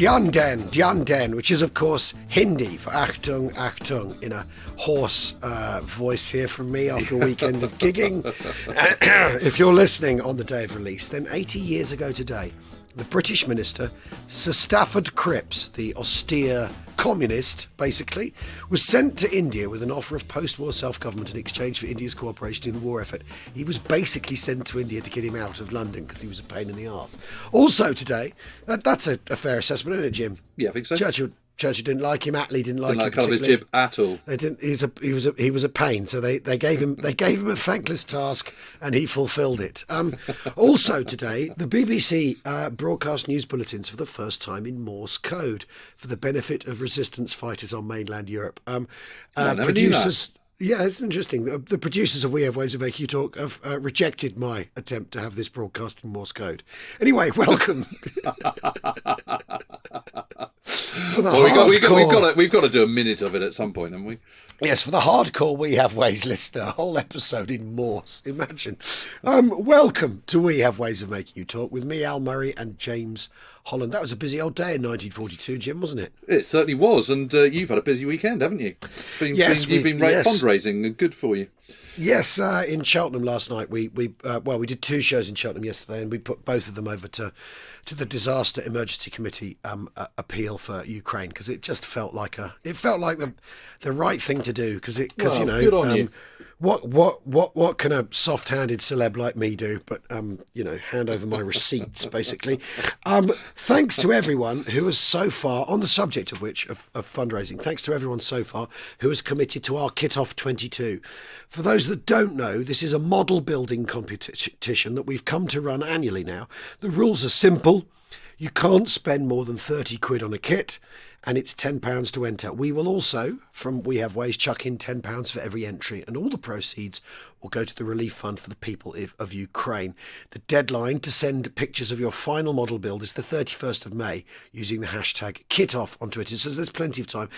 Dyan, which is, of course, Hindi for Achtung, Achtung, in a hoarse voice here from me after a weekend of gigging. If you're listening on the day of release, then 80 years ago today, the British minister, Sir Stafford Cripps, the austere communist, basically, was sent to India with an offer of post-war self-government in exchange for India's cooperation in the war effort. He was basically sent to India to get him out of London because he was a pain in the arse. Also today, that's a fair assessment, isn't it, Jim? Yeah, I think so. Churchill didn't like him. Attlee didn't like him particularly. Jib at all. They didn't. He was a pain. So they gave him a thankless task, and he fulfilled it. Also today, the BBC broadcast news bulletins for the first time in Morse code for the benefit of resistance fighters on mainland Europe. Producers. Yeah, it's interesting. The producers of We Have Ways of Making You Talk have rejected my attempt to have this broadcast in Morse code. Anyway, welcome. We've got to do a minute of it at some point, haven't we? Yes, for the hardcore We Have Ways listener, a whole episode in Morse. Imagine. Welcome to We Have Ways of Making You Talk with me, Al Murray, and James Holland. That was a busy old day in 1942, Jim, wasn't it? It certainly was, and you've had a busy weekend, haven't you? You've been fundraising, and good for you. Yes, in Cheltenham last night, we did two shows in Cheltenham yesterday, and we put both of them over to the Disaster Emergency Committee appeal for Ukraine, because it just felt like the right thing to do, because good on you. What can a soft-handed celeb like me do but hand over my receipts, basically. Thanks to everyone who has so far, on the subject of which of fundraising, thanks to everyone so far who has committed to our Kit Off 22. For those that don't know, this is a model building competition that we've come to run annually now. The rules are simple. You can't spend more than 30 quid on a kit, and it's £10 to enter. We will also, from We Have Ways, chuck in £10 for every entry, and all the proceeds will go to the relief fund for the people of Ukraine. The deadline to send pictures of your final model build is the 31st of May using the hashtag KitOff on Twitter. So there's plenty of time.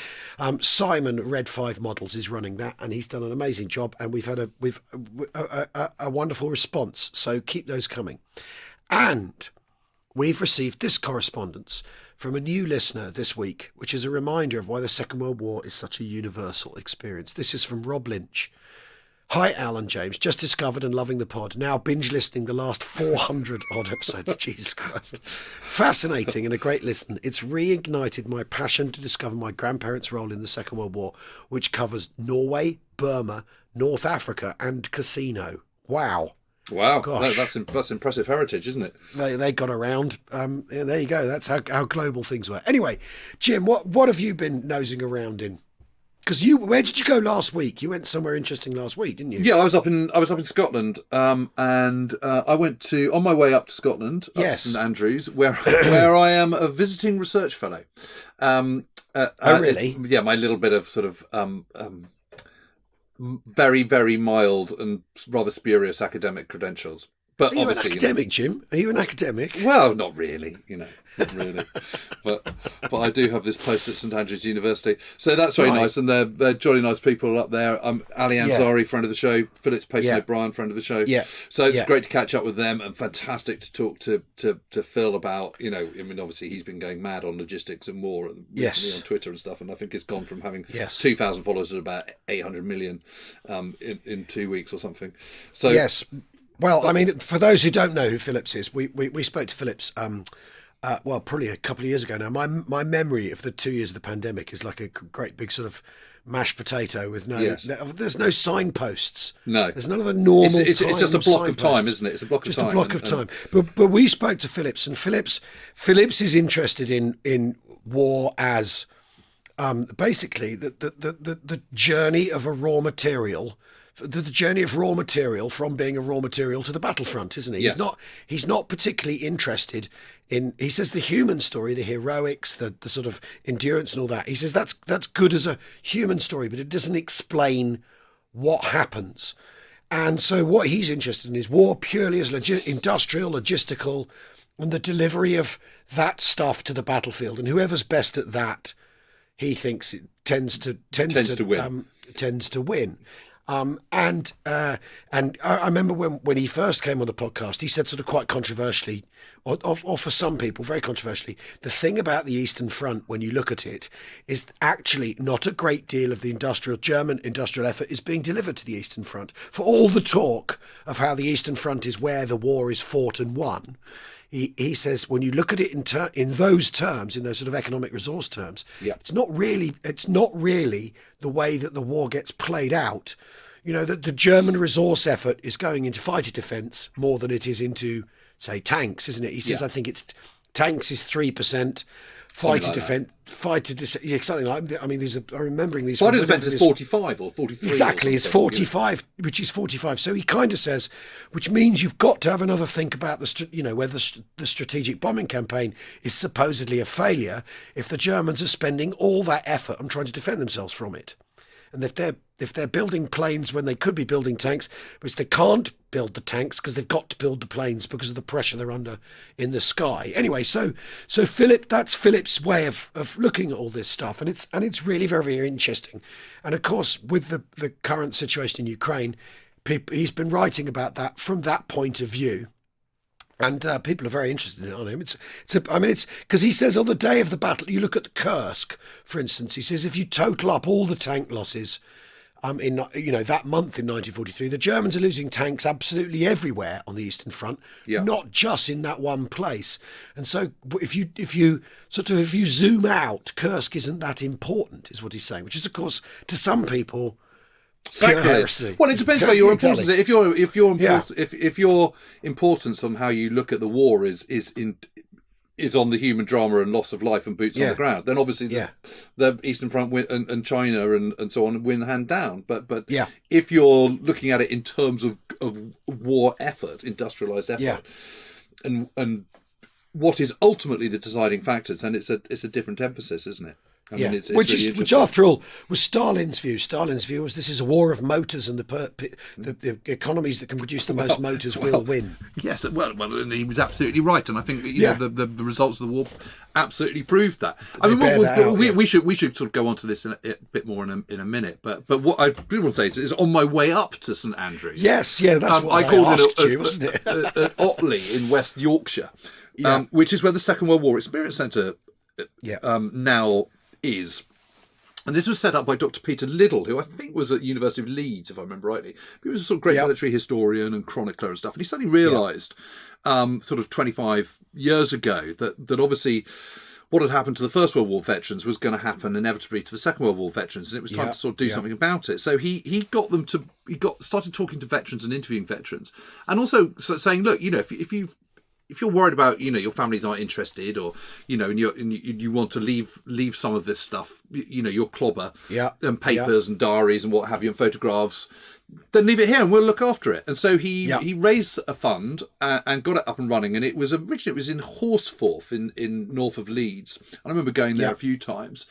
Simon, Red 5 Models, is running that, and he's done an amazing job, and we've had a wonderful response. So keep those coming. And we've received this correspondence from a new listener this week, which is a reminder of why the Second World War is such a universal experience. This is from Rob Lynch. Hi, Al and James. Just discovered and loving the pod. Now binge listening the last 400 odd episodes. Jesus Christ. Fascinating and a great listen. It's reignited my passion to discover my grandparents' role in the Second World War, which covers Norway, Burma, North Africa, and Casino. Wow. Wow, gosh, that's impressive heritage, isn't it? They got around. There you go. That's how global things were. Anyway, Jim, what have you been nosing around in? Because where did you go last week? You went somewhere interesting last week, didn't you? Yeah, I was up in Scotland, and I went on my way up to Scotland, up to St Andrews, where I am a visiting research fellow. Oh, really? Yeah, my little bit of sort of very, very mild and rather spurious academic credentials. But Are you obviously, an academic, Jim? Are you an academic? Well, not really, not really. but I do have this post at St Andrews University, so that's very nice, and they're jolly nice people up there. Ali Ansari, friend of the show, Phillips Payson O'Brien, friend of the show. Yeah. So it's great to catch up with them, and fantastic to talk to Phil about. Obviously he's been going mad on logistics and war recently on Twitter and stuff, and I think it's gone from having 2,000 followers to about 800 million in 2 weeks or something. So yes. Well, I mean, for those who don't know who Phillips is, we spoke to Phillips, probably a couple of years ago now. My memory of the 2 years of the pandemic is like a great big sort of mashed potato with there's no signposts. No. There's none of the normal It's just a block of time, isn't it? It's a block of time. Just a block of time. But we spoke to Phillips, and Phillips is interested in war as basically the journey of a raw material. The journey of raw material from being a raw material to the battlefront, isn't he? Yeah. He's not particularly interested in. He says the human story, the heroics, the sort of endurance and all that. He says that's good as a human story, but it doesn't explain what happens. And so what he's interested in is war purely as industrial, logistical, and the delivery of that stuff to the battlefield. And whoever's best at that, he thinks it tends to win. And I remember when he first came on the podcast, he said sort of quite controversially, or for some people very controversially, the thing about the Eastern Front, when you look at it, is actually not a great deal of the German industrial effort is being delivered to the Eastern Front. For all the talk of how the Eastern Front is where the war is fought and won, he says when you look at it in those terms, in those sort of economic resource terms, it's not really the way that the war gets played out. You know, that the German resource effort is going into fighter defence more than it is into, say, tanks, isn't it? He says, I think it's tanks is 3%, fighter defence, something like that. I mean, I'm remembering these. Fighter defence is 45 or 43. Exactly, it's 45, which is 45. So he kind of says, which means you've got to have another think about whether the strategic bombing campaign is supposedly a failure if the Germans are spending all that effort on trying to defend themselves from it. And if they're building planes when they could be building tanks, which they can't build the tanks because they've got to build the planes because of the pressure they're under in the sky. Anyway, so that's Philip's way of looking at all this stuff, and it's really very, very interesting. And of course, with the current situation in Ukraine, he's been writing about that from that point of view. And people are very interested in it on him. It's because he says on the day of the battle, you look at Kursk, for instance. He says if you total up all the tank losses, in that month in 1943, the Germans are losing tanks absolutely everywhere on the Eastern Front, not just in that one place. And so if you zoom out, Kursk isn't that important, is what he's saying. Which is, of course, to some people, heresy. Well, it depends how your importance is. If your importance on how you look at the war is on the human drama and loss of life and boots on the ground, then obviously the Eastern Front and China and so on win hand down. But if you're looking at it in terms of war effort, industrialized effort, and what is ultimately the deciding factors, then it's a different emphasis, isn't it? I mean, it's which after all was Stalin's view. Stalin's view was this is a war of motors, and the economies that can produce the most motors will win. Yes, well, and he was absolutely right, and I think the results of the war absolutely proved that. We should sort of go on to this a bit more in a minute, but what I do want to say is on my way up to St Andrews. Yes, that's what I called it, wasn't it? Otley in West Yorkshire, which is where the Second World War Experience Centre now is. And this was set up by Dr. Peter Liddell, who I think was at University of Leeds, if I remember rightly. He was a sort of great military historian and chronicler and stuff. And he suddenly realised, sort of 25 years ago, that obviously what had happened to the First World War veterans was going to happen inevitably to the Second World War veterans, and it was time to sort of do something about it. So he started talking to veterans and interviewing veterans, and also saying, look, if you're worried about, your families aren't interested, or, and you want to leave some of this stuff, your clobber and papers and diaries and what have you and photographs, then leave it here and we'll look after it. And so he raised a fund and got it up and running. And originally it was in Horsforth in north of Leeds. I remember going there a few times.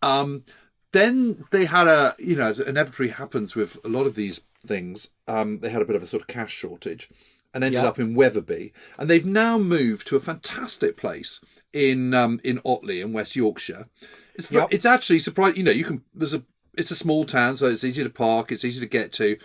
Then they had as inevitably happens with a lot of these things, they had a bit of a sort of cash shortage, and ended up in Wetherby, and they've now moved to a fantastic place in Otley in West Yorkshire. It's actually surprising. It's a small town, so it's easy to park, it's easy to get to.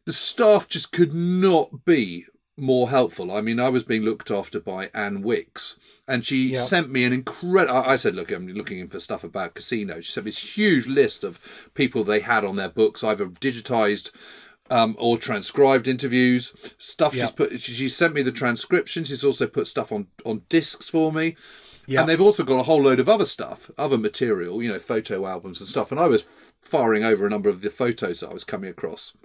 The staff just could not be more helpful. I mean, I was being looked after by Anne Wicks, and she sent me an incredible. I said, look, I'm looking for stuff about casinos. She sent me this huge list of people they had on their books, either digitised or transcribed interviews, stuff she sent me the transcriptions. She's also put stuff on discs for me. And they've also got a whole load of other stuff, other material, photo albums and stuff. And I was firing over a number of the photos that I was coming across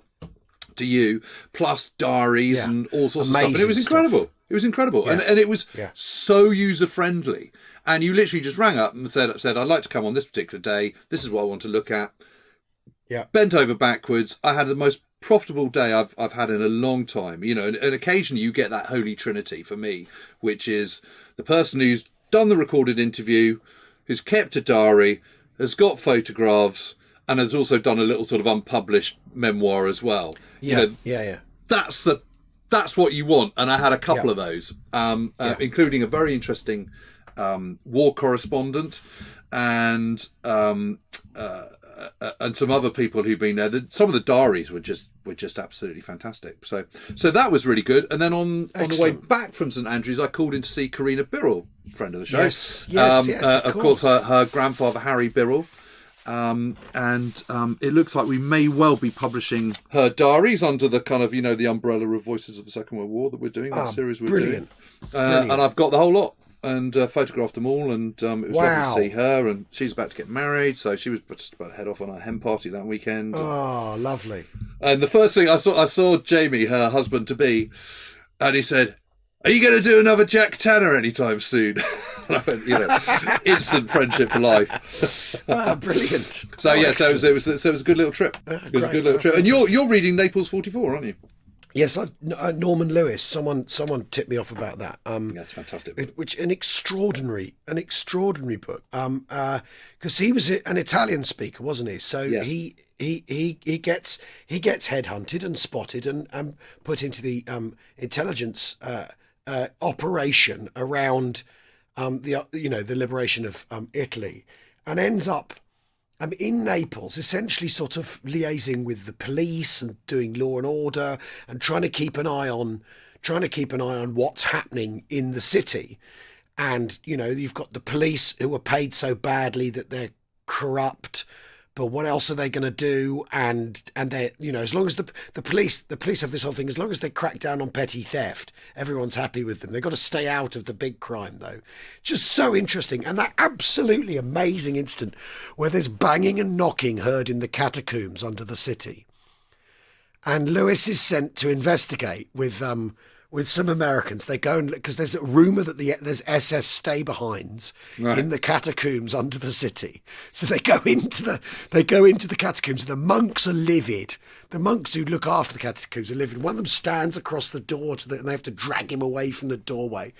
to you, plus diaries and all sorts of stuff. And it was incredible. Stuff. It was incredible. And it was so user-friendly. And you literally just rang up and said, I'd like to come on this particular day. This is what I want to look at. Bent over backwards. I had the most profitable day I've had in a long time. And occasionally you get that holy trinity for me, which is the person who's done the recorded interview, who's kept a diary, has got photographs, and has also done a little sort of unpublished memoir as well. That's what you want. And I had a couple of those, including a very interesting war correspondent and and some other people who've been there. Some of the diaries were just absolutely fantastic. So that was really good. And then on the way back from St Andrews, I called in to see Karina Birrell, friend of the show. Yes, of course, her grandfather Harry Birrell. And it looks like we may well be publishing her diaries under the kind of, the umbrella of Voices of the Second World War that we're doing, that series we're doing. And I've got the whole lot and photographed them all, and it was lovely to see her, and she's about to get married, so she was just about to head off on a hen party that weekend. Oh, lovely. And the first thing I saw Jamie, her husband-to-be, and he said, "Are you going to do another Jack Tanner anytime soon?" And I went, instant friendship for life. Brilliant. So it was a good little trip. It was a good little trip. And you're reading Naples 44, aren't you? Yes, Norman Lewis. Someone tipped me off about that. That's fantastic. Which an extraordinary book. Because he was an Italian speaker, wasn't he? So yes. he gets headhunted and spotted and put into the intelligence operation around the liberation of Italy, and ends up in Naples, essentially sort of liaising with the police and doing law and order and trying to keep an eye on what's happening in the city. And you've got the police who are paid so badly that they're corrupt. But what else are they going to do? And they, as long as the police have this whole thing, as long as they crack down on petty theft, everyone's happy with them. They've got to stay out of the big crime, though. Just so interesting. And that absolutely amazing instant where there's banging and knocking heard in the catacombs under the city. And Lewis is sent to investigate with some Americans. They go because there's a rumour that there's SS stay-behinds in the catacombs under the city. So they go into the catacombs, and the monks are livid. The monks who look after the catacombs are livid. One of them stands across the door and they have to drag him away from the doorway.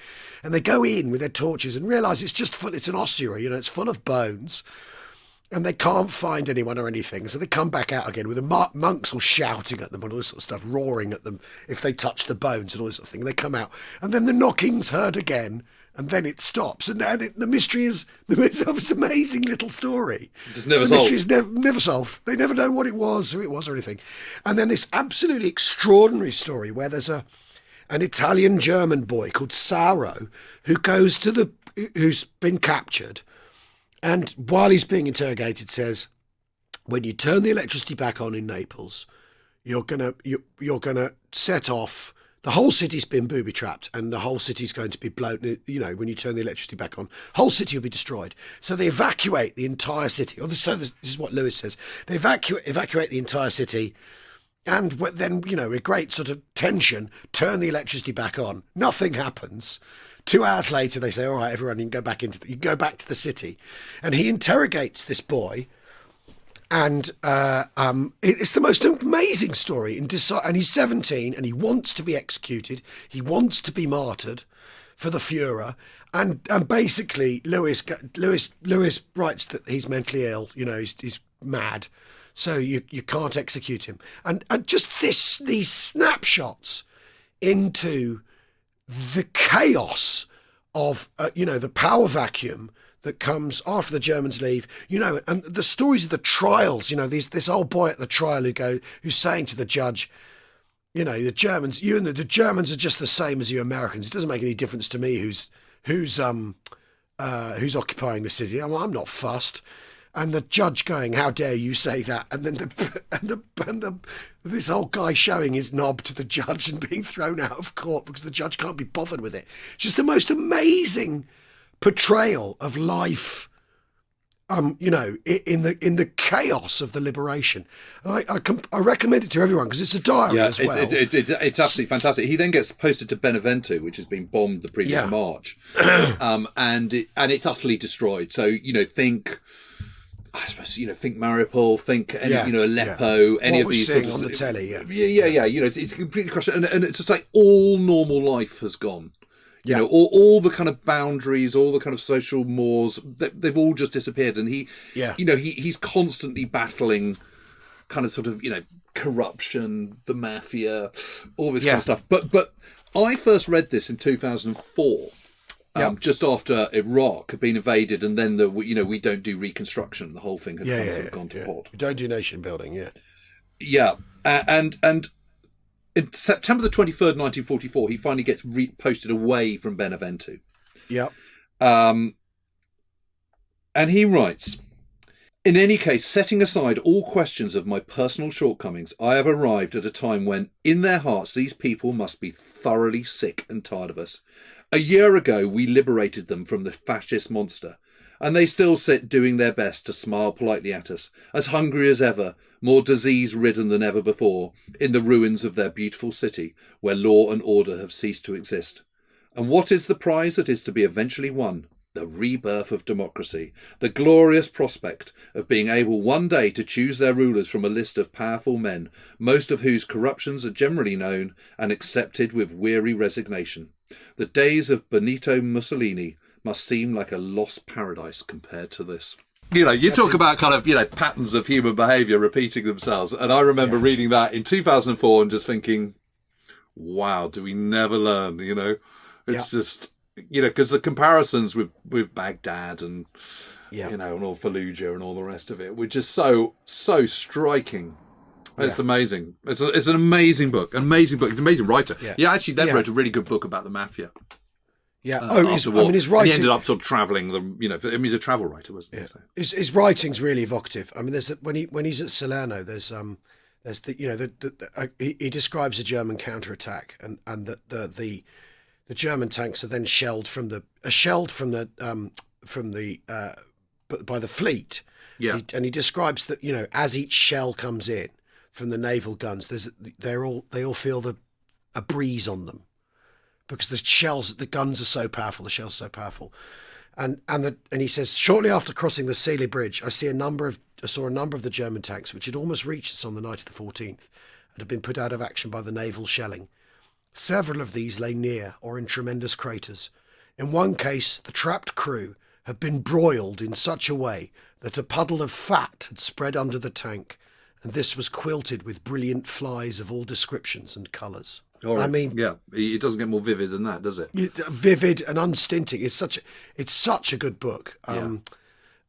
And they go in with their torches and realise it's an ossuary. It's full of bones. And they can't find anyone or anything. So they come back out again with the monks all shouting at them and all this sort of stuff, roaring at them if they touch the bones and all this sort of thing. They come out. And then the knocking's heard again. And then it stops. And the mystery is it's an amazing little story. It's never solved. The mystery is never solved. They never know what it was, who it was or anything. And then this absolutely extraordinary story where there's an Italian-German boy called Saro who's been captured. And while he's being interrogated, says, when you turn the electricity back on in Naples, you're gonna set off. The whole city's been booby trapped, and the whole city's going to be blown. When you turn the electricity back on, whole city will be destroyed. So they evacuate the entire city. So this is what Lewis says. They evacuate the entire city, and then with great sort of tension, turn the electricity back on. Nothing happens. 2 hours later, they say, "All right, everyone, you can go back to the city," and he interrogates this boy, and it's the most amazing story. And he's 17, and he wants to be executed. He wants to be martyred for the Führer, and basically, Lewis writes that he's mentally ill. He's mad, so you can't execute him. And just these snapshots into the chaos of the power vacuum that comes after the Germans leave, and the stories of the trials, this old boy at the trial who's saying to the judge, the Germans, the Germans are just the same as you Americans. It doesn't make any difference to me who's occupying the city. I'm not fussed. And the judge going, "How dare you say that?" And then this old guy showing his knob to the judge and being thrown out of court because the judge can't be bothered with it. Just the most amazing portrayal of life, in the chaos of the liberation. I recommend it to everyone because it's a diary as well. It's absolutely fantastic. He then gets posted to Benevento, which has been bombed the previous March, and it's utterly destroyed. So think. I suppose think Mariupol, think Aleppo, any of these sort of on the telly, it's completely crushed, and it's just like all normal life has gone. All the kind of boundaries, all the kind of social mores, they've all just disappeared, and he's constantly battling, kind of sort of corruption, the mafia, all this kind of stuff. But I first read this in 2004. just after Iraq had been invaded, and then we don't do reconstruction. The whole thing had sort of gone to pot. We don't do nation building. And in September the 23rd, 1944, he finally gets posted away from Benevento. And he writes, "In any case, setting aside all questions of my personal shortcomings, I have arrived at a time when, in their hearts, these people must be thoroughly sick and tired of us. A year ago, we liberated them from the fascist monster, and they still sit doing their best to smile politely at us, as hungry as ever, more disease-ridden than ever before, in the ruins of their beautiful city, where law and order have ceased to exist. And what is the prize that is to be eventually won? The rebirth of democracy, the glorious prospect of being able one day to choose their rulers from a list of powerful men, most of whose corruptions are generally known and accepted with weary resignation. The days of Benito Mussolini must seem like a lost paradise compared to this." You talk about kind of, patterns of human behaviour repeating themselves. And I remember reading that in 2004 and just thinking, wow, do we never learn, It's just, because the comparisons with Baghdad and, and all Fallujah and all the rest of it were just so striking. It's amazing. It's an amazing book. He's an amazing writer. He actually then wrote a really good book about the mafia. His writing. He ended up sort of travelling. He's a travel writer, wasn't he? So. His writing's really evocative. I mean, there's when he's at Salerno, there's he describes a German counterattack, and that the German tanks are then shelled by the fleet. And he describes that as each shell comes in from the naval guns, they all feel a breeze on them. Because the guns are so powerful, the shells are so powerful, and he says, shortly after crossing the Sealy Bridge, I saw a number of the German tanks which had almost reached us on the night of the 14th, and had been put out of action by the naval shelling. Several of these lay near or in tremendous craters. In one case, the trapped crew had been broiled in such a way that a puddle of fat had spread under the tank, and this was quilted with brilliant flies of all descriptions and colours. Right. I mean, it doesn't get more vivid than that, does it? Vivid and unstinting. It's such a good book. And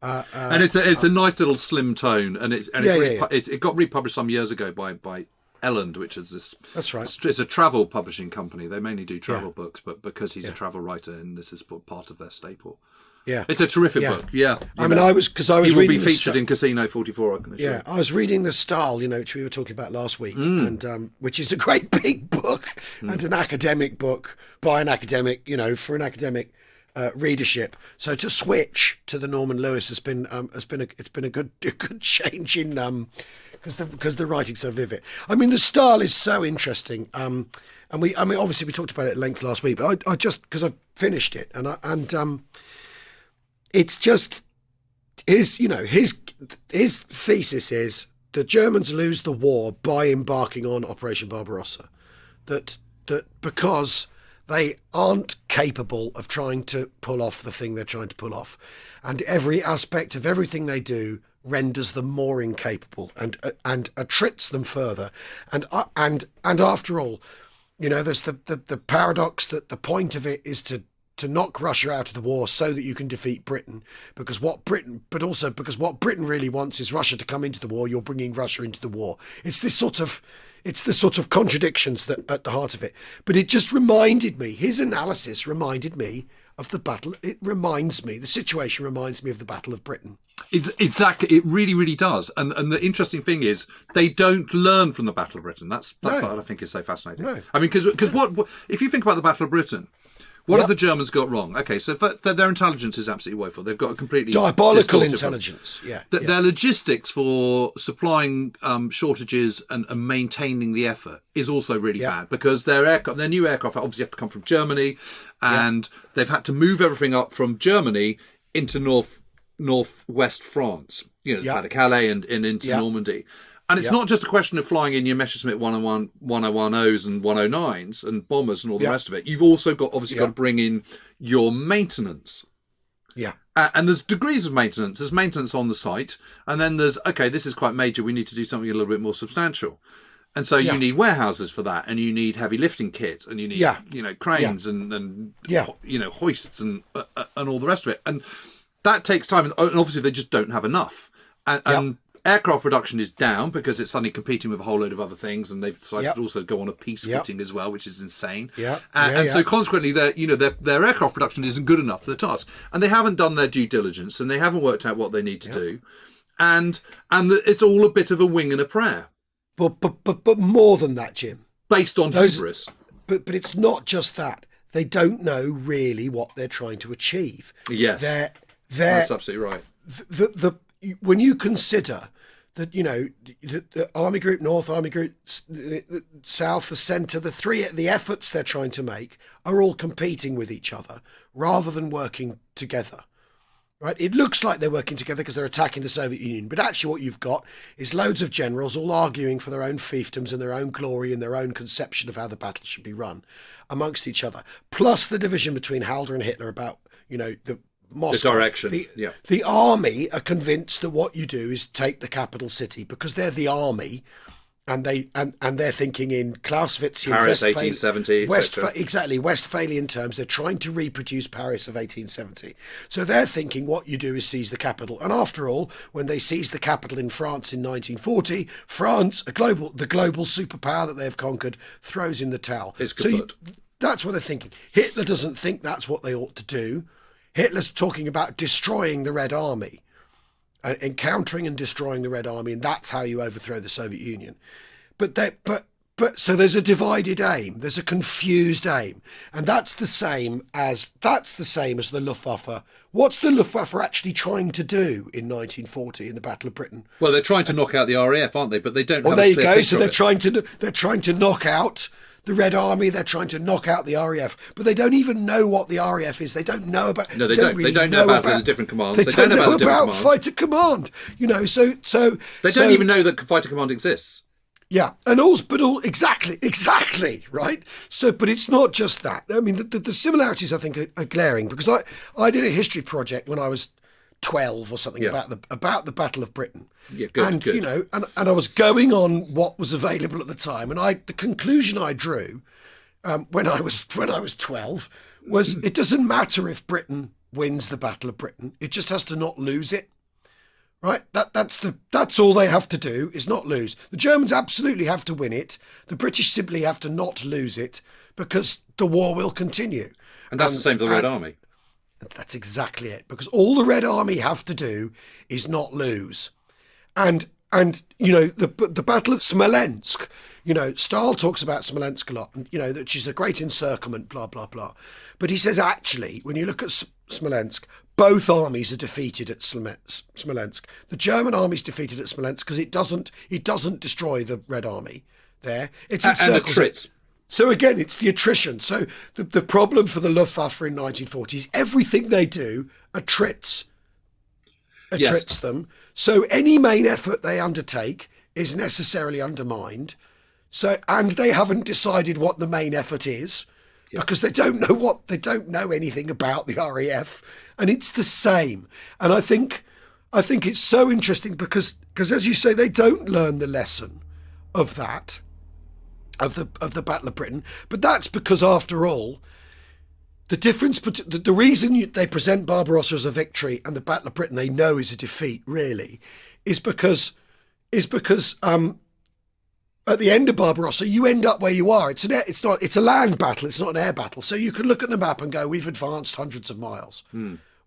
it's a nice little slim tone, and it got republished some years ago by Elland, which is this. That's right. It's a travel publishing company. They mainly do travel books, but because he's a travel writer, and this is part of their staple. Yeah, it's a terrific book. Yeah, I mean, I was he will be featured in Casino 44. I was reading The Style, which we were talking about last week, and which is a great big book and an academic book by an academic, for an academic readership. So to switch to the Norman Lewis has been a good change in because the writing's so vivid. I mean, The Style is so interesting. And obviously we talked about it at length last week, but I just because I finished it it's just his thesis is the Germans lose the war by embarking on Operation Barbarossa. That because they aren't capable of trying to pull off the thing they're trying to pull off, and every aspect of everything they do renders them more incapable and attrits them further. And after all, there's the paradox that the point of it is to knock Russia out of the war so that you can defeat Britain, because what Britain really wants is Russia to come into the war. You're bringing Russia into the war. It's the sort of contradictions that at the heart of it. But it just reminded me, his analysis reminded me of the battle. The situation reminds me of the Battle of Britain. Exactly. It really, really does. And the interesting thing is they don't learn from the Battle of Britain. That's what I think is so fascinating. No. I mean, because what if you think about the Battle of Britain, what have the Germans got wrong? Okay, so their intelligence is absolutely woeful. They've got a completely diabolical intelligence. Their logistics for supplying shortages and maintaining the effort is also really bad, because their new aircraft obviously have to come from Germany, and they've had to move everything up from Germany into northwest France. Out of Calais and into Normandy. And it's not just a question of flying in your Messerschmitt 110s and 109s and bombers and all the rest of it. You've also got to bring in your maintenance. Yeah. And there's degrees of maintenance. There's maintenance on the site. And then there's, this is quite major. We need to do something a little bit more substantial. And so you need warehouses for that, and you need heavy lifting kit, and you need cranes and hoists and all the rest of it, and that takes time. And obviously, they just don't have enough. And aircraft production is down because it's suddenly competing with a whole load of other things, and they've decided to also go on a peace footing as well, which is insane. So consequently, their aircraft production isn't good enough for the task, and they haven't done their due diligence, and they haven't worked out what they need to do, and it's all a bit of a wing and a prayer. But more than that, Jim. Based on hubris. But it's not just that. They don't know really what they're trying to achieve. Yes, that's absolutely right. When you consider that, the Army Group North, Army Group South, the Centre, the efforts they're trying to make are all competing with each other rather than working together. Right? It looks like they're working together because they're attacking the Soviet Union, but actually what you've got is loads of generals all arguing for their own fiefdoms and their own glory and their own conception of how the battle should be run amongst each other. Plus the division between Halder and Hitler about, the Moscow. The direction. The army are convinced that what you do is take the capital city because they're the army. And they're thinking in Clausewitzian Paris 1870, Westphalian terms. They're trying to reproduce Paris of 1870. So they're thinking what you do is seize the capital. And after all, when they seized the capital in France in 1940, France, the global superpower that they've conquered, throws in the towel. That's what they're thinking. Hitler doesn't think that's what they ought to do. Hitler's talking about destroying the Red Army. Encountering and destroying the Red Army, and that's how you overthrow the Soviet Union. So there's a divided aim, there's a confused aim, and that's the same as the Luftwaffe. What's the Luftwaffe actually trying to do in 1940 in the Battle of Britain? Well, they're trying to knock out the RAF, aren't they? But they don't. Well, there you go. So they're trying to knock out the Red Army. They're trying to knock out the RAF, but they don't even know what the RAF is. They don't know about. No, they don't. They don't know about the different commands. They don't know about fighter command. So they don't even know that fighter command exists. Yeah, exactly, right? So, but it's not just that. I mean, the similarities I think are glaring because I did a history project when I was 12 or something about the Battle of Britain. Yeah, good. And I was going on what was available at the time, and the conclusion I drew when I was 12 was it doesn't matter if Britain wins the Battle of Britain; it just has to not lose it. Right? That's all they have to do is not lose. The Germans absolutely have to win it. The British simply have to not lose it because the war will continue. And that's the same for the Red Army. That's exactly it. Because all the Red Army have to do is not lose. And the Battle of Smolensk, Stahl talks about Smolensk a lot, that she's a great encirclement, blah, blah, blah. But he says, actually, when you look at Smolensk, both armies are defeated at Smolensk. The German army's defeated at Smolensk because it doesn't destroy the Red Army there. It encircles it. So again, it's the attrition. So the problem for the Luftwaffe in 1940 is everything they do attrits them. So any main effort they undertake is necessarily undermined. And they haven't decided what the main effort is because they don't know anything about the RAF, and it's the same. And I think it's so interesting because as you say, they don't learn the lesson of that. Of the Battle of Britain, but that's because after all, the reason they present Barbarossa as a victory and the Battle of Britain they know is a defeat really, is because at the end of Barbarossa you end up where you are. It's a land battle. It's not an air battle. So you can look at the map and go, we've advanced hundreds of miles.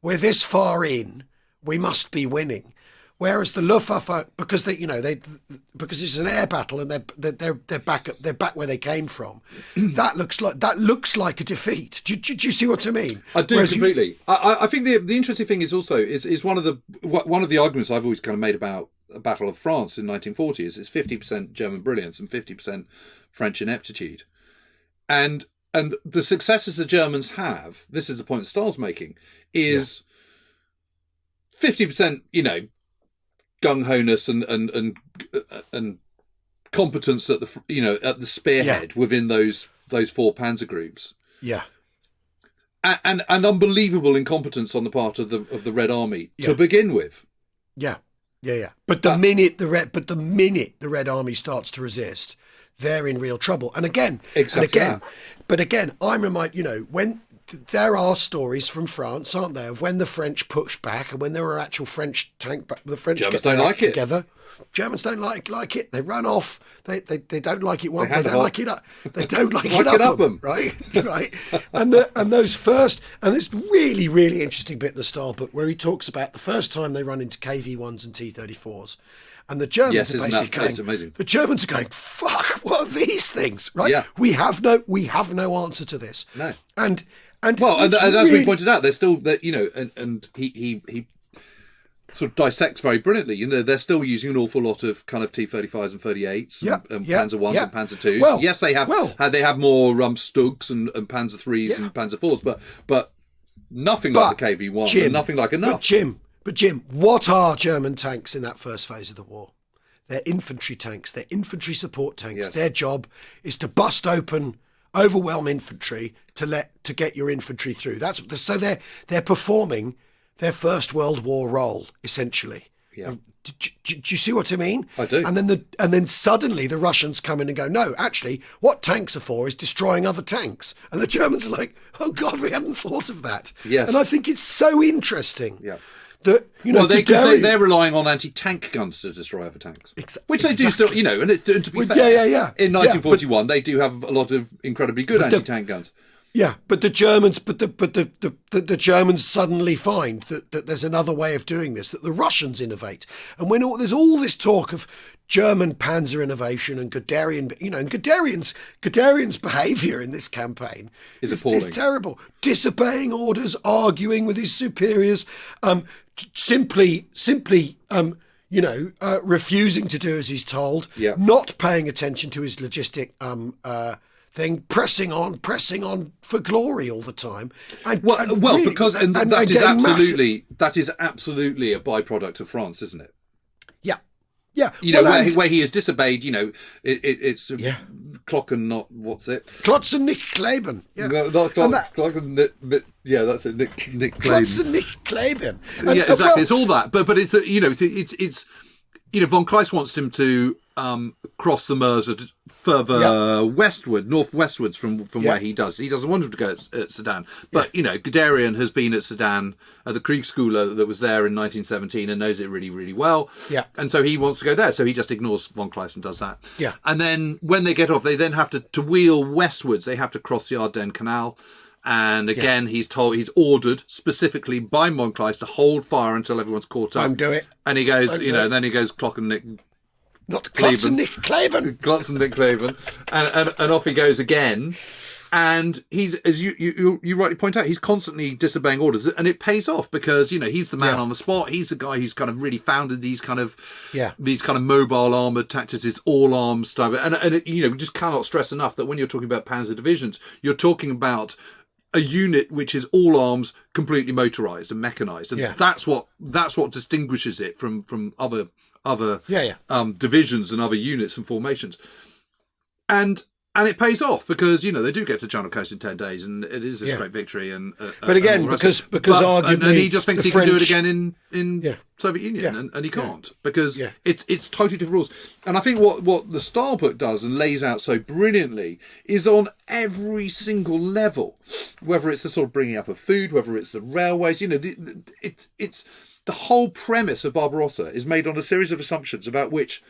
We're this far in. We must be winning. Whereas the Luftwaffe, because because it's an air battle and they're back where they came from, that looks like a defeat. Do you see what I mean? I do completely. I think the interesting thing is also is one of the arguments I've always kind of made about the Battle of France in 1940 is it's 50% German brilliance and 50% French ineptitude, and the successes the Germans have. This is the point Stahl's making is 50%. Gung-ho-ness and competence at the spearhead within those four panzer groups. Yeah. And unbelievable incompetence on the part of the Red Army to begin with. Yeah. Yeah. But the minute the Red Army starts to resist, they're in real trouble. And again, but again, I'm reminded, when there are stories from France, aren't there, of when the French pushed back and when there were actual French the French Germans get don't like it together. Germans don't like it. They run off. They don't like it. They don't like it up. They don't like it up them. Right. And this really, really interesting bit in the style book where he talks about the first time they run into KV-1s and T-34s. And the Germans are basically going, the Germans are going, fuck, what are these things? Right? Yeah. We have no answer to this. No. And as we pointed out, there's still that, and he sort of dissects very brilliantly. They're still using an awful lot of kind of T-35s and 38s and Panzer 1s and Panzer 2s. Well, yes, they have more Stugs and Panzer 3s and Panzer 4s, but nothing like the KV-1 and nothing like enough. But Jim, what are German tanks in that first phase of the war? They're infantry tanks. They're infantry support tanks. Yes. Their job is to bust open, overwhelm infantry to get your infantry through. So they're performing their First World War role essentially. Yeah. Do you see what I mean? I do. And then suddenly the Russians come in and go, no, actually, what tanks are for is destroying other tanks. And the Germans are like, oh God, we hadn't thought of that. Yes. And I think it's so interesting. Yeah. That, they're relying on anti-tank guns to destroy other tanks, which they do still. And to be fair, in 1941 they do have a lot of incredibly good anti-tank guns. Yeah, but the Germans, the Germans suddenly find that there's another way of doing this, that the Russians innovate, and when there's all this talk of German panzer innovation and Guderian, and Guderian's behaviour in this campaign is terrible, disobeying orders, arguing with his superiors, simply refusing to do as he's told, not paying attention to his logistic thing, pressing on for glory all the time. That is absolutely a byproduct of France, isn't it? Yeah. Where he has disobeyed, it's Klocken, not what's it? Klotzen nicht kleben. Yeah. Klocken, that's it. Nick Kleben. Klotzen nicht kleben. Yeah, exactly. It's all that, but it's it's von Kleist wants him to cross the Meuse further northwestwards from where he does. He doesn't want him to go at Sedan. But, Guderian has been at Sedan at the Kriegsschule that was there in 1917 and knows it really, really well. Yeah. And so he wants to go there. So he just ignores von Kleist and does that. Yeah. And then when they get off, they then have to wheel westwards. They have to cross the Ardennes Canal. And again, he's ordered specifically by von Kleist to hold fire until everyone's caught up. Don't do it. And he goes, then he goes Klocken. Not Klotzen nicht kleben. Klotzen nicht kleben. And off he goes again. And he's, as you rightly point out, he's constantly disobeying orders, and it pays off because he's the man on the spot. He's the guy who's kind of really founded these kind of mobile armored tactics, it's all arms stuff, and we just cannot stress enough that when you're talking about panzer divisions, you're talking about a unit which is all arms, completely motorized and mechanized, and that's what distinguishes it from other divisions and other units and formations, and it pays off because they do get to the Channel Coast in 10 days, and it is this great victory. But again, because arguably, and he just thinks he can do it again in Soviet Union, and he can't because it's totally different rules. And I think what the Style book does and lays out so brilliantly is on every single level, whether it's the sort of bringing up of food, whether it's the railways, it's the whole premise of Barbarossa is made on a series of assumptions about which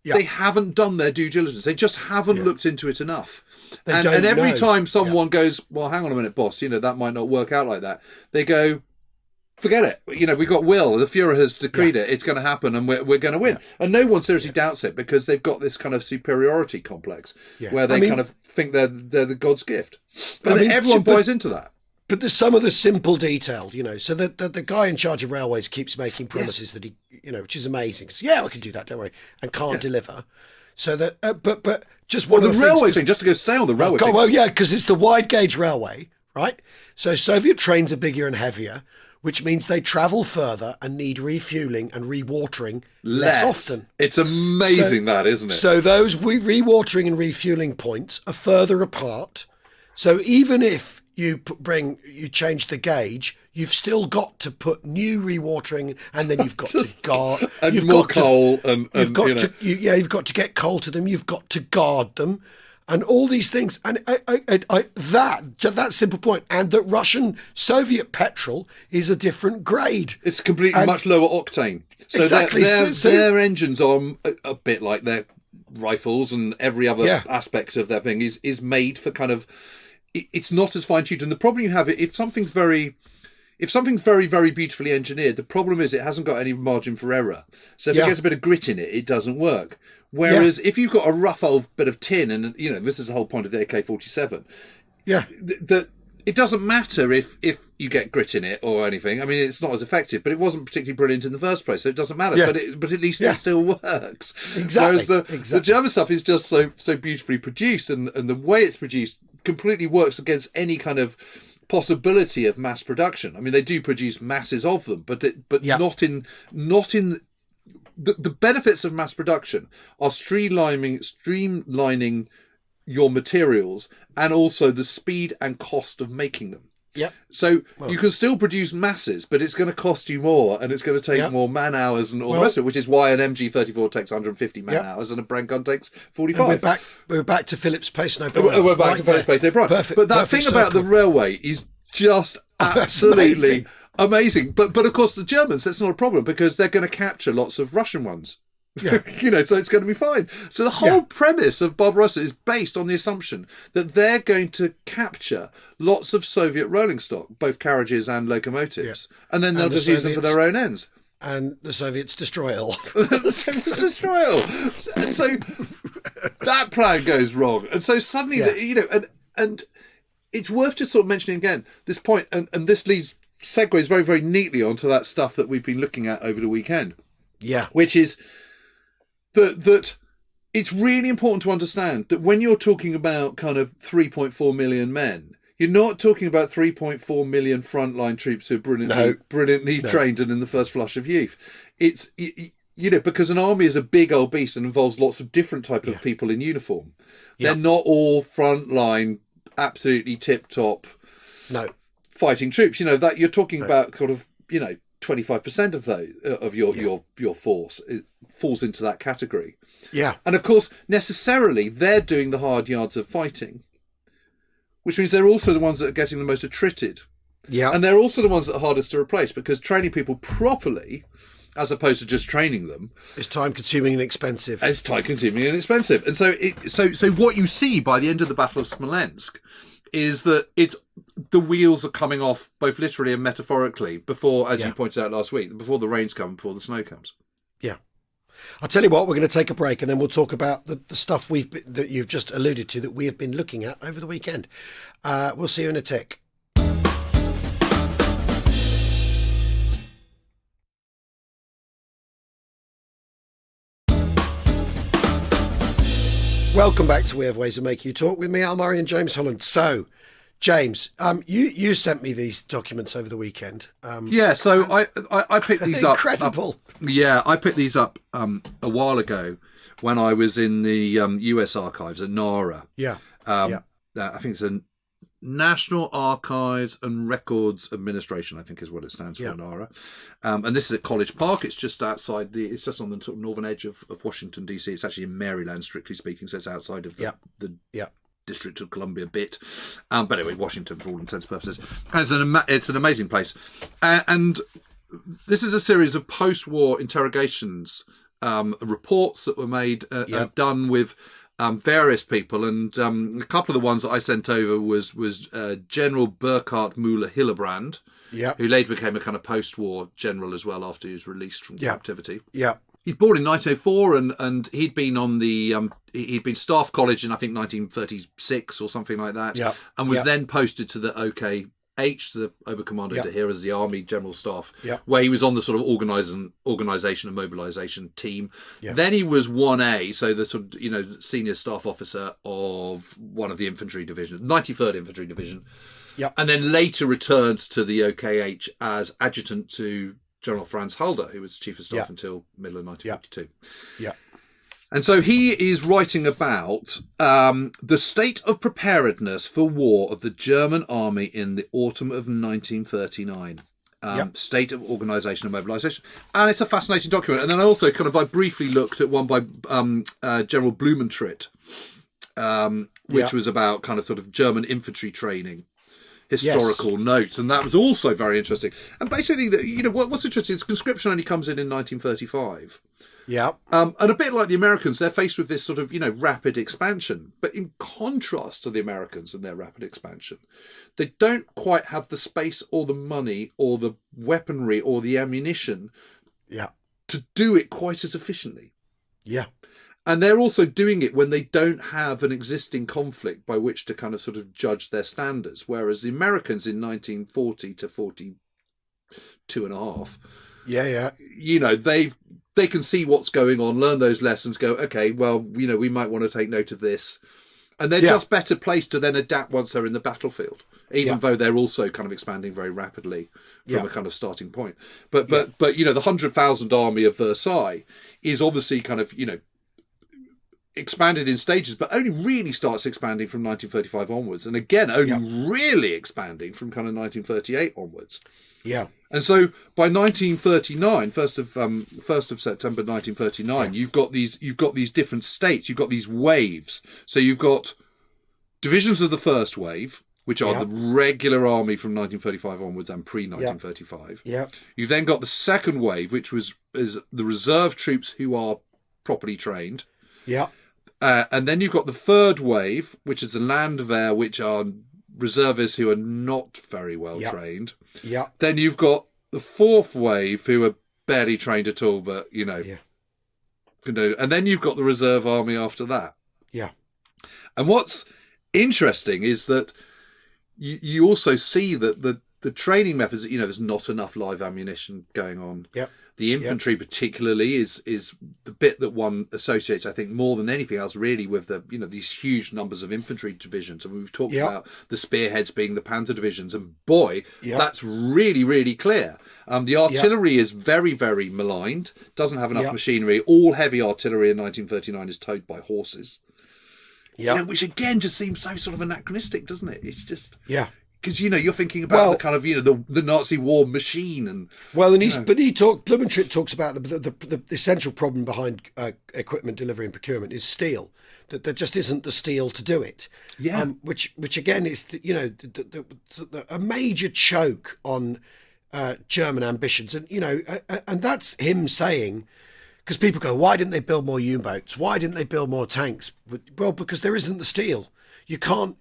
they haven't done their due diligence. They just haven't looked into it enough. And every time someone goes, well, hang on a minute, boss, that might not work out like that. They go, forget it. We've got will. The Führer has decreed it. It's going to happen and we're going to win. And no one seriously doubts it because they've got this kind of superiority complex where they kind of think they're the God's gift. But everyone buys into that. But there's some of the simple detail, so that the guy in charge of railways keeps making promises that he, which is amazing. So, we can do that, don't worry, and can't deliver. So that, but just one of the railway things, thing, just to stay on the railway thing. Well, because it's the wide gauge railway, right? So Soviet trains are bigger and heavier, which means they travel further and need refueling and rewatering less often. It's amazing isn't it? So those rewatering and refueling points are further apart. So even if you change the gauge, you've still got to put new rewatering, and then you've got to guard, and you've more got coal, to, and you've got you know. to, you've got to get coal to them, you've got to guard them, and all these things. And that simple point, and that Russian Soviet petrol is a different grade. It's completely much lower octane. So exactly. Their engines are a bit like their rifles, and every other aspect of their thing is made for kind of. It's not as fine-tuned, and the problem you have if something's very, very beautifully engineered, the problem is it hasn't got any margin for error. So if it gets a bit of grit in it, it doesn't work. Whereas if you've got a rough old bit of tin, and this is the whole point of the AK-47. Yeah, that it doesn't matter if you get grit in it or anything. I mean, it's not as effective, but it wasn't particularly brilliant in the first place, so it doesn't matter. Yeah. But at least it still works. Exactly. Whereas the German stuff is just so beautifully produced, and the way it's produced completely works against any kind of possibility of mass production. I mean, they do produce masses of them, but not in the benefits of mass production are streamlining your materials, and also the speed and cost of making them. Yep. So you can still produce masses, but it's going to cost you more, and it's going to take more man hours and all the rest of it, which is why an MG34 takes 150 man hours and a Bren gun takes 45. And we're back to Phillips Pace, no Brian. We're back to Phillips Pace, no Brian. But that thing about the railway is just absolutely amazing. But of course, the Germans, that's not a problem, because they're going to capture lots of Russian ones. Yeah. So it's going to be fine. So the whole premise of Barbarossa is based on the assumption that they're going to capture lots of Soviet rolling stock, both carriages and locomotives, and then they'll just use them for their own ends. And the Soviets destroy it all. The Soviets destroy it all. And so that plan goes wrong. And so suddenly, and it's worth just sort of mentioning again this point, and this segues very, very neatly onto that stuff that we've been looking at over the weekend. Yeah. Which is that it's really important to understand that when you're talking about kind of 3.4 million men, you're not talking about 3.4 million frontline troops who are brilliantly trained and in the first flush of youth. It's, because an army is a big old beast and involves lots of different types of people in uniform. They're not all frontline, absolutely tip-top fighting troops. That you're talking about sort of, 25% of your force falls into that category. Yeah. And of course, necessarily, they're doing the hard yards of fighting, which means they're also the ones that are getting the most attrited. Yeah. And they're also the ones that are hardest to replace, because training people properly, as opposed to just training them, it's time-consuming and expensive. And so what you see by the end of the Battle of Smolensk is that the wheels are coming off both literally and metaphorically before, as you pointed out last week, before the rains come, before the snow comes. Yeah. I'll tell you what, we're going to take a break, and then we'll talk about the stuff that you've just alluded to that we have been looking at over the weekend. We'll see you in a tick. Welcome back to We Have Ways of Making You Talk with me, Al Murray, and James Holland. So, James, you sent me these documents over the weekend. So I picked these up. Incredible. I picked these up a while ago when I was in the US archives at NARA. I think it's a National Archives and Records Administration, I think is what it stands for, NARA. And this is at College Park. It's just outside it's just on the sort of northern edge of Washington, D.C. It's actually in Maryland, strictly speaking, so it's outside of the District of Columbia bit. But anyway, Washington for all intents and purposes. And it's an amazing place. And this is a series of post-war interrogations, reports that were made, done with various people, and a couple of the ones that I sent over was General Burkhardt Müller Hillebrand, who later became a kind of post-war general as well after he was released from captivity. He's born in 1904, and he'd been on the he'd been Staff College in I think 1936 or something like that, and was then posted to the OKH, the Oberkommando here as the Army General Staff, where he was on the sort of organisation and mobilisation team. Then he was 1A, so the sort of senior staff officer of one of the infantry divisions, 93rd Infantry Division, and then later returned to the OKH as adjutant to General Franz Halder, who was Chief of Staff until middle of 1952. And so he is writing about the state of preparedness for war of the German army in the autumn of 1939. State of organisation and mobilisation. And it's a fascinating document. And then I briefly looked at one by General Blumentritt, which was about kind of sort of German infantry training, historical notes. And that was also very interesting. And basically, what's interesting is conscription only comes in 1935. Yeah. And a bit like the Americans, they're faced with this sort of, rapid expansion. But in contrast to the Americans and their rapid expansion, they don't quite have the space or the money or the weaponry or the ammunition to do it quite as efficiently. Yeah. And they're also doing it when they don't have an existing conflict by which to kind of sort of judge their standards. Whereas the Americans in 1940 to 42 and a half, they can see what's going on, learn those lessons, go, okay, well, we might want to take note of this. And they're just better placed to then adapt once they're in the battlefield, even though they're also kind of expanding very rapidly from a kind of starting point. But the 100,000 army of Versailles is obviously kind of, expanded in stages, but only really starts expanding from 1935 onwards. And again, only really expanding from kind of 1938 onwards. Yeah. And so by 1939, 1st of September 1939, you've got these different states, you've got these waves. So you've got divisions of the first wave, which are the regular army from 1935 onwards and pre-1935. Yeah. You've then got the second wave, which is the reserve troops who are properly trained. Yeah. And then you've got the third wave, which is the Landwehr, which are reservists who are not very well trained. Yeah. Then you've got the fourth wave who are barely trained at all, but and then you've got the reserve army after that. Yeah. And what's interesting is that you also see that the training methods, there's not enough live ammunition going on. Yep. The infantry particularly is the bit that one associates, I think, more than anything else, really, with the these huge numbers of infantry divisions. And we've talked about the spearheads being the panzer divisions, and boy, that's really, really clear. The artillery is very, very maligned, doesn't have enough machinery. All heavy artillery in 1939 is towed by horses. Yeah, which again just seems so sort of anachronistic, doesn't it? It's just because you're thinking about the kind of the Nazi war machine and Blumentritt talks about the essential problem behind equipment delivery and procurement is steel. That there just isn't the steel to do it. Yeah, which again is a major choke on German ambitions, and and that's him saying. Because people go, why didn't they build more U-boats? Why didn't they build more tanks? Well, because there isn't the steel. You can't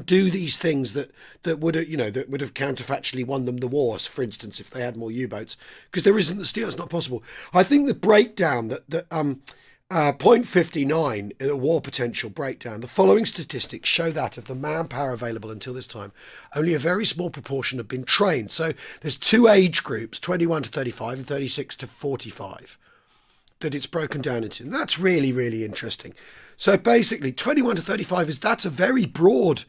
do these things that would have counterfactually won them the wars. For instance, if they had more U-boats, because there isn't the steel, it's not possible. I think the breakdown point 59, the war potential breakdown. The following statistics show that of the manpower available until this time, only a very small proportion have been trained. So there's two age groups, 21 to 35 and 36 to 45. That it's broken down into. And that's really, really interesting. So basically 21 to 35 that's a very broad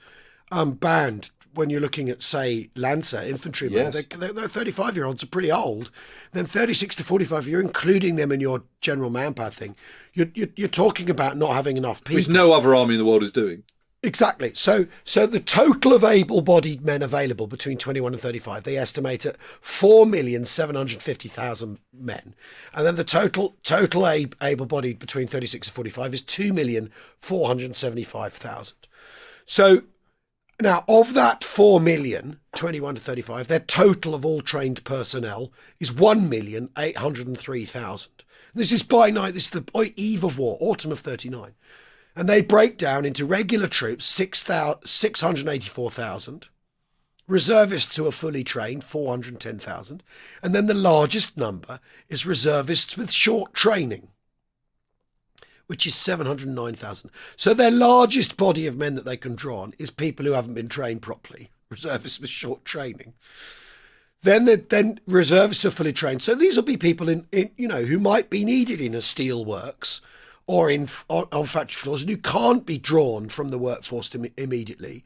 band when you're looking at, say, Lancer infantrymen. Yes. Their 35-year-olds are pretty old. Then 36 to 45, you're including them in your general manpower thing. You're talking about not having enough people. Which no other army in the world is doing. Exactly. So the total of able-bodied men available between 21 and 35, they estimate at 4,750,000 men. And then the total able-bodied between 36 and 45 is 2,475,000. So now of that 4 million, 21 to 35, their total of all trained personnel is 1,803,000. This is by night. This is the eve of war, autumn of 39. And they break down into regular troops, 684,000, reservists who are fully trained, 410,000, and then the largest number is reservists with short training, which is 709,000. So their largest body of men that they can draw on is people who haven't been trained properly, reservists with short training. Then reservists are fully trained. So these will be people in who might be needed in a steelworks or on factory floors, and who can't be drawn from the workforce immediately.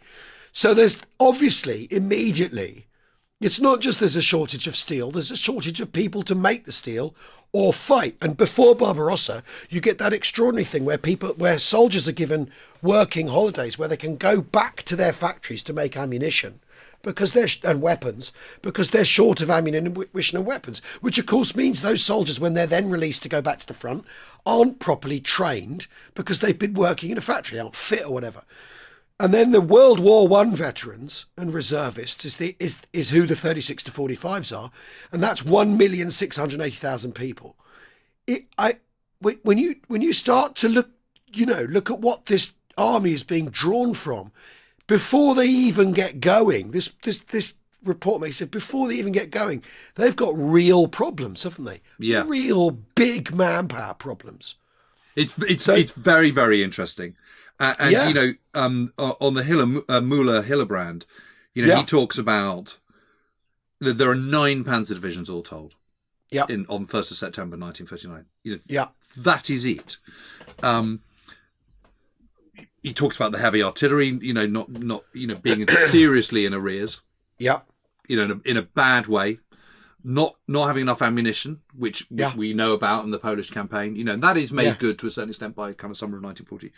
So there's obviously immediately It's not just there's a shortage of steel, there's a shortage of people to make the steel or fight. And before Barbarossa, you get that extraordinary thing where soldiers are given working holidays where they can go back to their factories to make ammunition and weapons, because they're short of ammunition and weapons, which of course means those soldiers, when they're then released to go back to the front, aren't properly trained because they've been working in a factory, they aren't fit or whatever. And then the World War One veterans and reservists is who the 36 to 45s are, and that's 1,680,000 people. When you start to look at what this army is being drawn from, before they even get going, this report makes it, before they even get going, they've got real problems, haven't they? Yeah, real big manpower problems. It's very, very interesting. On the Muller Hillebrand, he talks about that there are 9 Panzer divisions all told. Yeah. On 1st of September 1939. That is it. He talks about the heavy artillery, not being seriously in arrears. Yeah. In a bad way. Not having enough ammunition, which we know about in the Polish campaign. That is made good to a certain extent by kind of summer of 1940.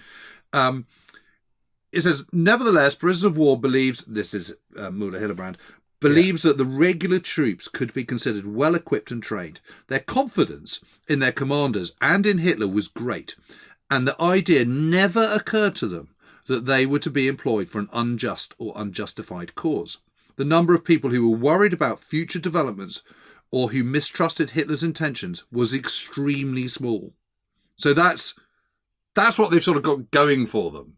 It says, nevertheless, prisoner of war believes, this is Muller Hillebrand, that the regular troops could be considered well equipped and trained. Their confidence in their commanders and in Hitler was great, and the idea never occurred to them that they were to be employed for an unjust or unjustified cause. The number of people who were worried about future developments or who mistrusted Hitler's intentions was extremely small. So that's what they've sort of got going for them.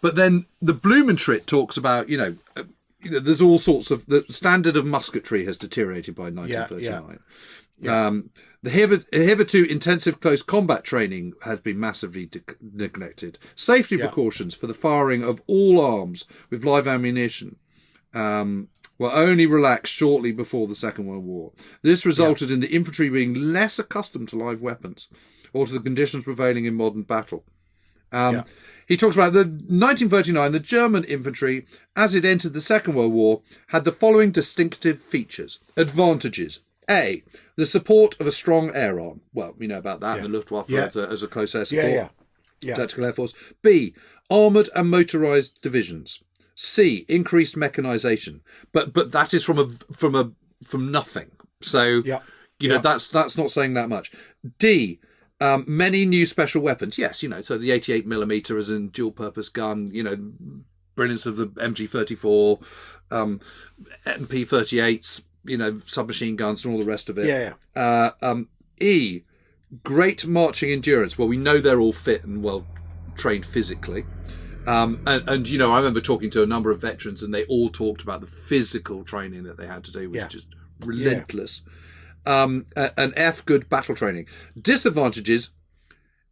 But then the Blumentritt talks about, there's all sorts of, the standard of musketry has deteriorated by 1939. The hitherto intensive close combat training has been massively neglected. Safety precautions for the firing of all arms with live ammunition were only relaxed shortly before the Second World War. This resulted in the infantry being less accustomed to live weapons or to the conditions prevailing in modern battle. He talks about the 1939, the German infantry, as it entered the Second World War, had the following distinctive features. Advantages. A, the support of a strong air arm. Well, we know about that in the Luftwaffe as a close air support. Tactical Air Force. B, armoured and motorised divisions. C, increased mechanisation. But that is from nothing. So that's not saying that much. D, many new special weapons. Yes, so the 88mm as a dual-purpose gun. Brilliance of the MG34, MP38s. Submachine guns and all the rest of it. E, great marching endurance. Well, we know they're all fit and well trained physically. And I remember talking to a number of veterans and they all talked about the physical training that they had to do, which is just relentless. And F, good battle training. Disadvantages.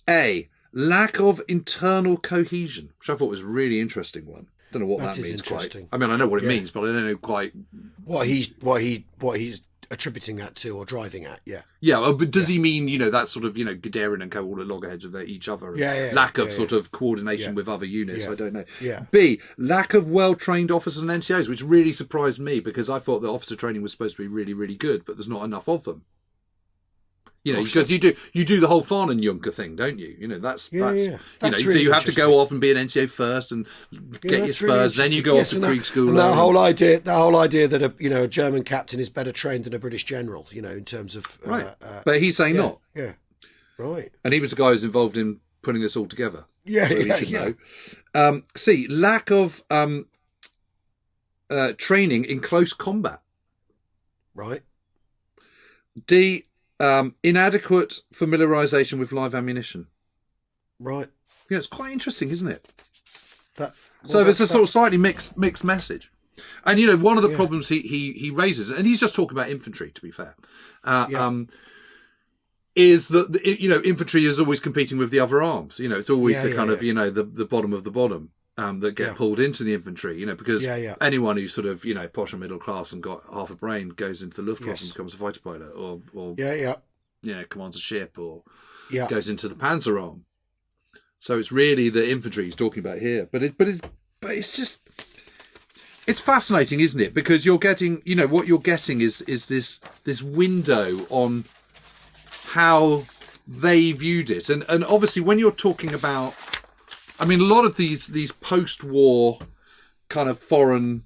A, lack of internal cohesion, which I thought was a really interesting one. Don't know what that means quite. I mean, I know what it means, but I don't know quite what he's attributing that to or driving at. But does he mean that sort of Guderian and co, all at loggerheads of each other? Lack of sort of coordination with other units. I don't know. B, lack of well trained officers and NCOs, which really surprised me because I thought the officer training was supposed to be really, really good, but there's not enough of them. Because you do the whole Fahnenjunker thing, don't you? That's really so you have to go off and be an NCO first and get your spurs, then you go off to Kriegsschool. And that whole idea that a German captain is better trained than a British general, in terms of but he's saying not. Right. And he was the guy who's involved in putting this all together. Know. C, lack of training in close combat. Right. D, inadequate familiarisation with live ammunition. Right. It's quite interesting, isn't it? There's a sort of slightly mixed message. And, one of the problems he raises, and he's just talking about infantry, to be fair, is that, infantry is always competing with the other arms. It's always the bottom of the bottom. That get pulled into the infantry, because anyone who's sort of, posh and middle class and got half a brain goes into the Luftwaffe and becomes a fighter pilot or commands a ship or goes into the Panzer arm. So it's really the infantry he's talking about here. But it's just, It's fascinating, isn't it? Because you're getting, what you're getting is this window on how they viewed it, and obviously when you're talking about, I mean, a lot of these post-war kind of foreign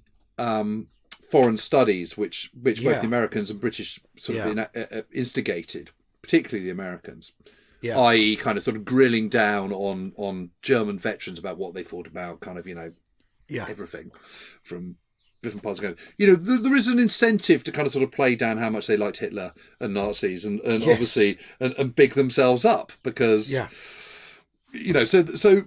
studies, which both the Americans and British sort of instigated, particularly the Americans, i.e., kind of sort of grilling down on German veterans about what they thought about kind of everything from different parts of the country. There is an incentive to kind of sort of play down how much they liked Hitler and Nazis, and obviously and big themselves up because so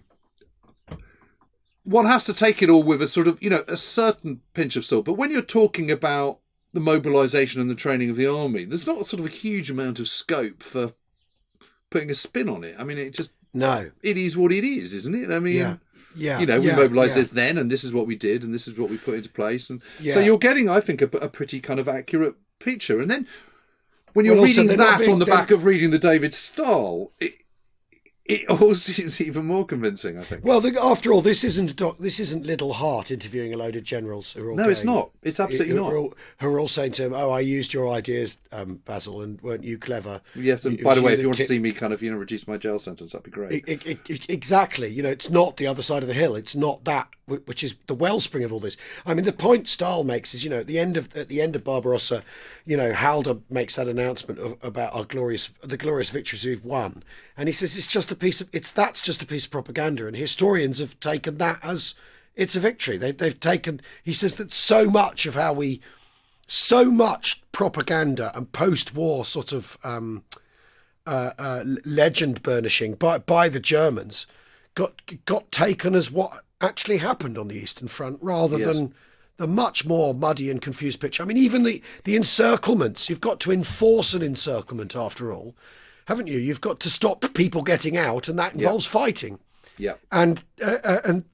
one has to take it all with a sort of a certain pinch of salt. But when you're talking about the mobilisation and the training of the army, there's not sort of a huge amount of scope for putting a spin on it. I mean, it is what it is, isn't it? I mean, we mobilised this then, and this is what we did, and this is what we put into place, and so you're getting, I think, a pretty kind of accurate picture. And then when you're reading that on the back of reading the David Stahl, it all seems even more convincing, I think. Well, after all, this isn't Little Hart interviewing a load of generals who are all it's not. It's absolutely not. Who are all saying to him, "Oh, I used your ideas, Basil, and weren't you clever?" Yes. And by the way, if you want to see me kind of reduce my jail sentence, that'd be great. Exactly. It's not the other side of the hill. It's not that which is the wellspring of all this. I mean, the point Stahl makes is, at the end of Barbarossa, Halder makes that announcement about the glorious victories we've won, and he says that's just a piece of propaganda, and historians have taken that as it's a victory. They've taken. He says that so much propaganda and post-war sort of legend burnishing by the Germans got taken as what actually happened on the Eastern Front, rather than the much more muddy and confused picture. I mean, even the encirclements, you've got to enforce an encirclement after all, haven't you? You've got to stop people getting out, and that involves fighting. Yeah. And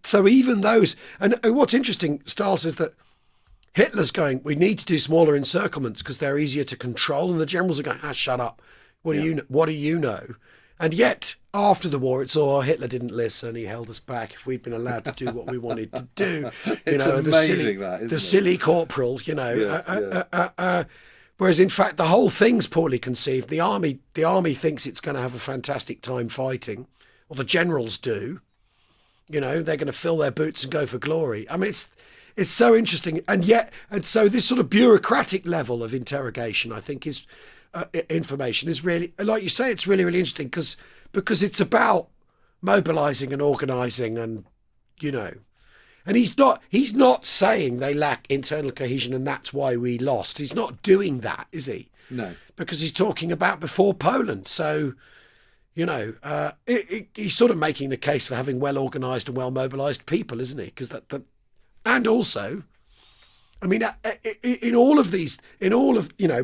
so even those, and what's interesting, Stahl says that Hitler's going, we need to do smaller encirclements because they're easier to control, and the generals are going, shut up. What do you know? And yet, after the war, it's Hitler didn't listen. He held us back. If we'd been allowed to do what we wanted to do, it's amazing the silly corporal, whereas in fact the whole thing's poorly conceived. The army thinks it's going to have a fantastic time fighting, or the generals do. They're going to fill their boots and go for glory. I mean, it's so interesting, and so this sort of bureaucratic level of interrogation, I think, is. Information is really, like you say, it's really, really interesting because it's about mobilising and organising, and and he's not saying they lack internal cohesion and that's why we lost. He's not doing that, is he? No, because he's talking about before Poland. So he's sort of making the case for having well organised and well mobilised people, isn't he? Because and also, I mean, in all of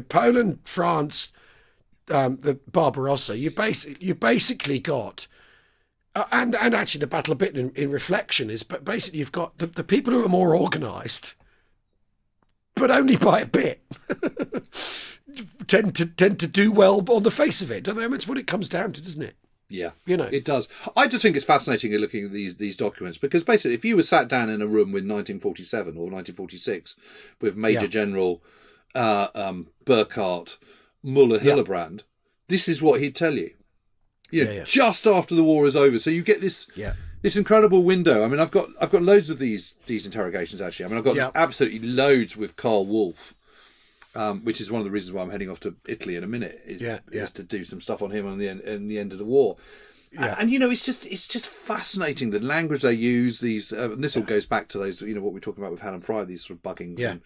Poland, France, the Barbarossa, you basically got, and actually the Battle of Britain in reflection is, but basically you've got the people who are more organised, but only by a bit, tend to do well on the face of it. That's what it comes down to, doesn't it? Yeah, it does. I just think it's fascinating looking at these documents, because basically if you were sat down in a room with 1947 or 1946 with Major General Burkhardt, Muller, Hillebrand, this is what he'd tell you. Just after the war is over. So you get this incredible window. I mean, I've got loads of these interrogations actually. I mean, I've got absolutely loads with Karl Wolff. Which is one of the reasons why I'm heading off to Italy in a minute, is to do some stuff on him on the end of the war. Yeah. And it's just fascinating the language they use. These and this all goes back to those what we're talking about with Hannah Fry, these sort of buggings and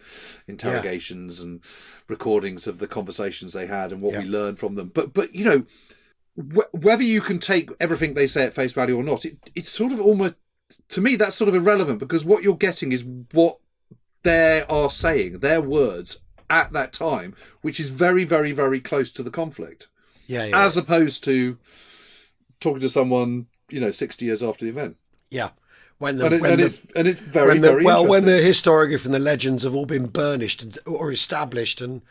interrogations and recordings of the conversations they had and what we learned from them. But whether you can take everything they say at face value or not, it's sort of almost, to me, that's sort of irrelevant, because what you're getting is what they are saying, their words at that time, which is very, very, very close to the conflict. As opposed to talking to someone, 60 years after the event. Yeah. When it's very, very interesting. When the historiography and the legends have all been burnished or established and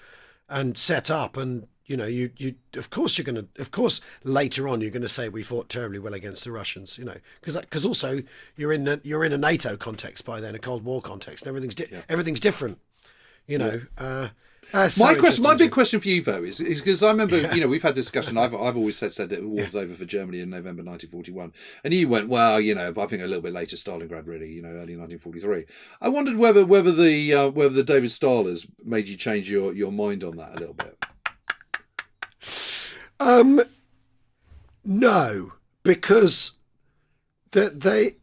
set up, and of course later on you're going to say we fought terribly well against the Russians, because also you're in a NATO context by then, a Cold War context, and everything's different, My big question for you, though, is because I remember, we've had discussion. I've always said that the war was over for Germany in November 1941, and you went, well, I think a little bit later, Stalingrad, really, early 1943. I wondered whether the David Stahlers made you change your mind on that a little bit. No, because they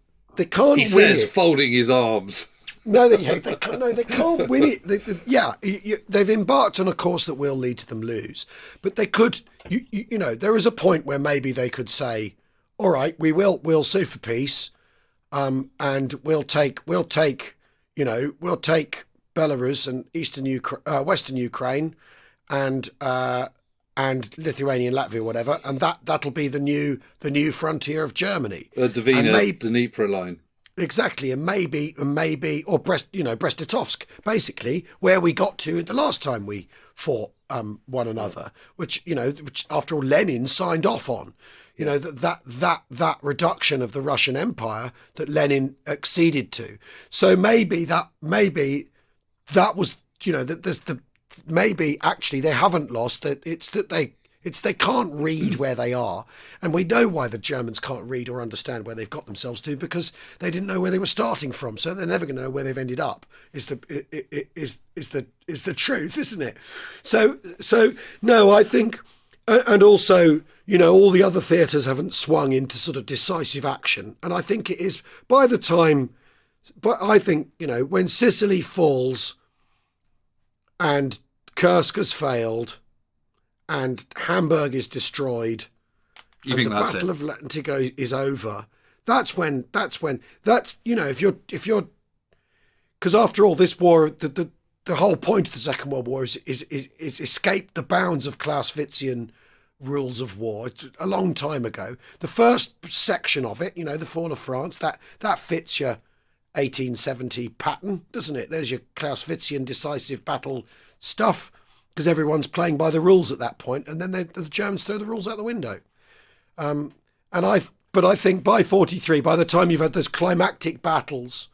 can't. He says, folding his arms. No, they can't win it. They've embarked on a course that will lead to them lose. But they could, there is a point where maybe they could say, all right, we'll sue for peace, and we'll take Belarus and Western Ukraine, and Lithuania and Latvia, whatever, and that'll be the new frontier of Germany. Dnieper line. Exactly, and maybe, or Brest-Litovsk, basically, where we got to the last time we fought one another, which after all Lenin signed off on, that reduction of the Russian Empire that Lenin acceded to. So maybe that was, maybe actually they haven't lost. That it's that they can't read where they are, and we know why the Germans can't read or understand where they've got themselves to, because they didn't know where they were starting from, so they're never going to know where they've ended up. Is the truth, isn't it? So no, I think, and also all the other theatres haven't swung into sort of decisive action, and I think it is by the time. But I think when Sicily falls, and Kursk has failed, and Hamburg is destroyed, and the Battle of Lentigo is over. That's when if you're because after all, this war, the whole point of the Second World War is escape the bounds of Clausewitzian rules of war. It's a long time ago. The first section of it, the fall of France, that fits your 1870 pattern, doesn't it? There's your Clausewitzian decisive battle stuff, because everyone's playing by the rules at that point, and then the Germans throw the rules out the window. But I think by 43, by the time you've had those climactic battles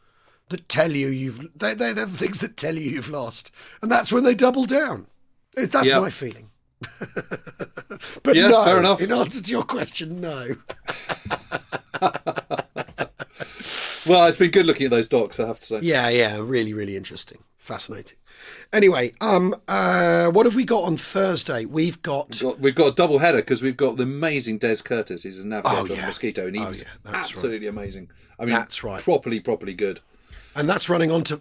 that tell you they're the things that tell you you've lost, and that's when they double down. That's my feeling. But no, fair enough. In answer to your question, no. Well, it's been good looking at those docs, I have to say. Yeah, really, really interesting, fascinating. Anyway, what have we got on Thursday? We've got a double header, because we've got the amazing Des Curtis. He's a navigator on the Mosquito, and he was absolutely amazing. I mean, that's right. Properly good. And that's running on to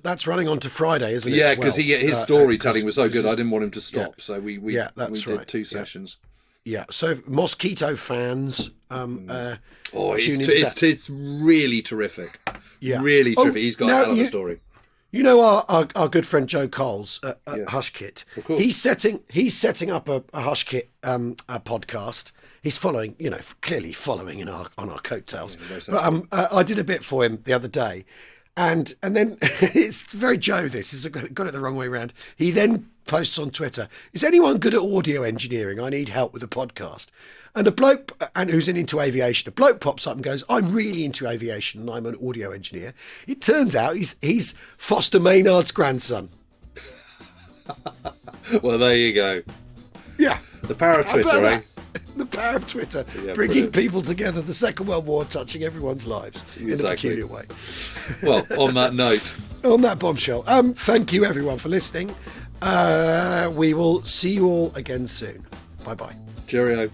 Friday, isn't it? Yeah, because his storytelling was so good. I didn't want him to stop, so we did two sessions. Yeah, so Mosquito fans, it's really terrific. Yeah, really terrific. He's got a hell of a story. Our good friend Joe Coles at Hush Kit. Of course. He's setting up a Hush Kit a podcast. He's following, clearly following on our coattails. Yeah, but I did a bit for him the other day, and then it's very Joe. This is got it the wrong way around. He then posts on Twitter, "Is anyone good at audio engineering? I need help with the podcast." And a bloke, who's into aviation, a bloke pops up and goes, "I'm really into aviation and I'm an audio engineer." It turns out he's Foster Maynard's grandson. Well, there you go. Yeah. The power of Twitter, eh? The power of Twitter, bringing brilliant. people together, the Second World War touching everyone's lives in a peculiar way. Well, on that note. On that bombshell. Thank you everyone for listening. We will see you all again soon. Bye-bye. Cheerio.